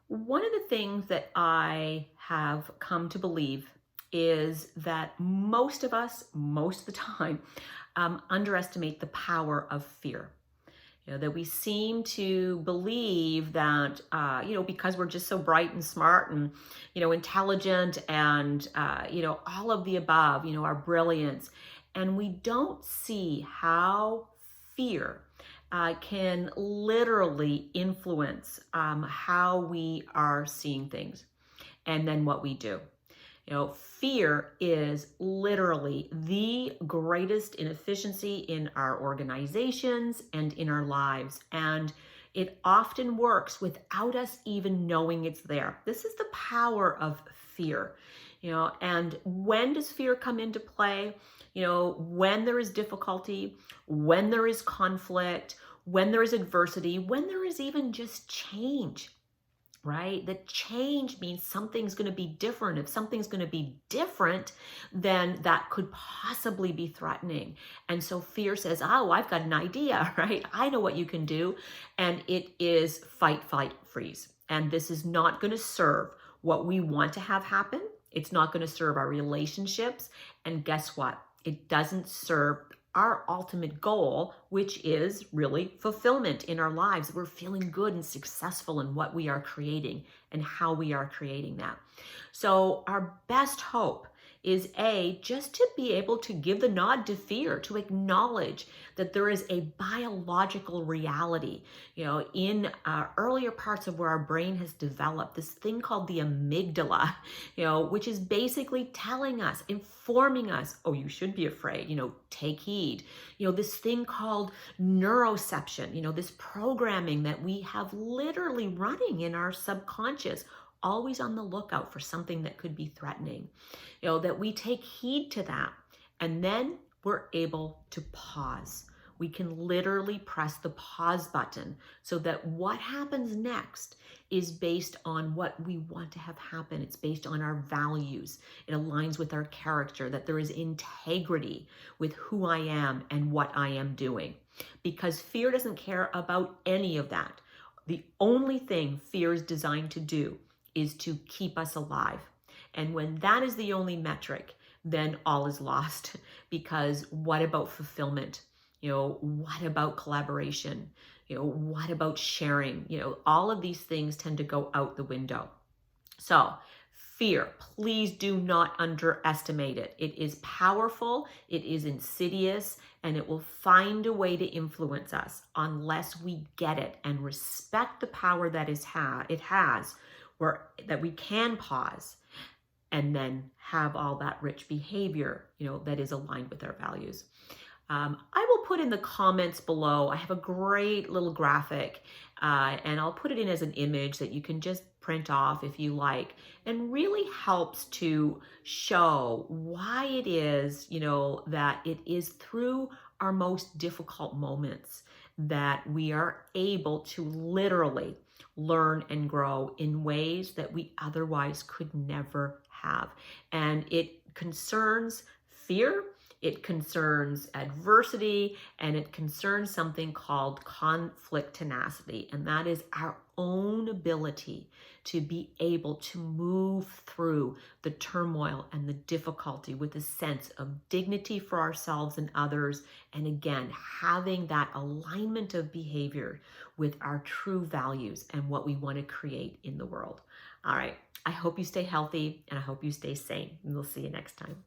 One of the things that I have come to believe is that most of us, most of the time, underestimate the power of fear. That we seem to believe that, because we're just so bright and smart and, intelligent and, all of the above, our brilliance. And we don't see how fear can literally influence how we are seeing things and then what we do. Fear is literally the greatest inefficiency in our organizations and in our lives. And it often works without us even knowing it's there. This is the power of fear. And when does fear come into play? When there is difficulty, when there is conflict, when there is adversity, when there is even just change. Right? That change means something's going to be different. If something's going to be different, then that could possibly be threatening. And so fear says, oh, I've got an idea, right? I know what you can do. And it is fight, flight, freeze. And this is not going to serve what we want to have happen. It's not going to serve our relationships. And guess what? It doesn't serve our ultimate goal, which is really fulfillment in our lives. We're feeling good and successful in what we are creating and how we are creating that. So our best hope is just to be able to give the nod to fear, to acknowledge that there is a biological reality, in earlier parts of where our brain has developed this thing called the amygdala, which is basically telling us, informing us, oh, you should be afraid, take heed. This thing called neuroception, this programming that we have literally running in our subconscious, always on the lookout for something that could be threatening, that we take heed to that. And then we're able to pause. We can literally press the pause button so that what happens next is based on what we want to have happen. It's based on our values. It aligns with our character, that there is integrity with who I am and what I am doing. Because fear doesn't care about any of that. The only thing fear is designed to do is to keep us alive. And when that is the only metric, then all is lost. Because what about fulfillment? What about collaboration? What about sharing? All of these things tend to go out the window. So fear, please do not underestimate it. It is powerful, it is insidious, and it will find a way to influence us unless we get it and respect the power that it has, that we can pause and then have all that rich behavior, that is aligned with our values. I will put in the comments below, I have a great little graphic, and I'll put it in as an image that you can just print off if you like, and really helps to show why it is, that it is through our most difficult moments that we are able to literally learn and grow in ways that we otherwise could never have. And it concerns fear, it concerns adversity, and it concerns something called conflict tenacity. And that is our own ability to be able to move through the turmoil and the difficulty with a sense of dignity for ourselves and others. And again, having that alignment of behavior with our true values and what we want to create in the world. All right. I hope you stay healthy and I hope you stay sane. And we'll see you next time.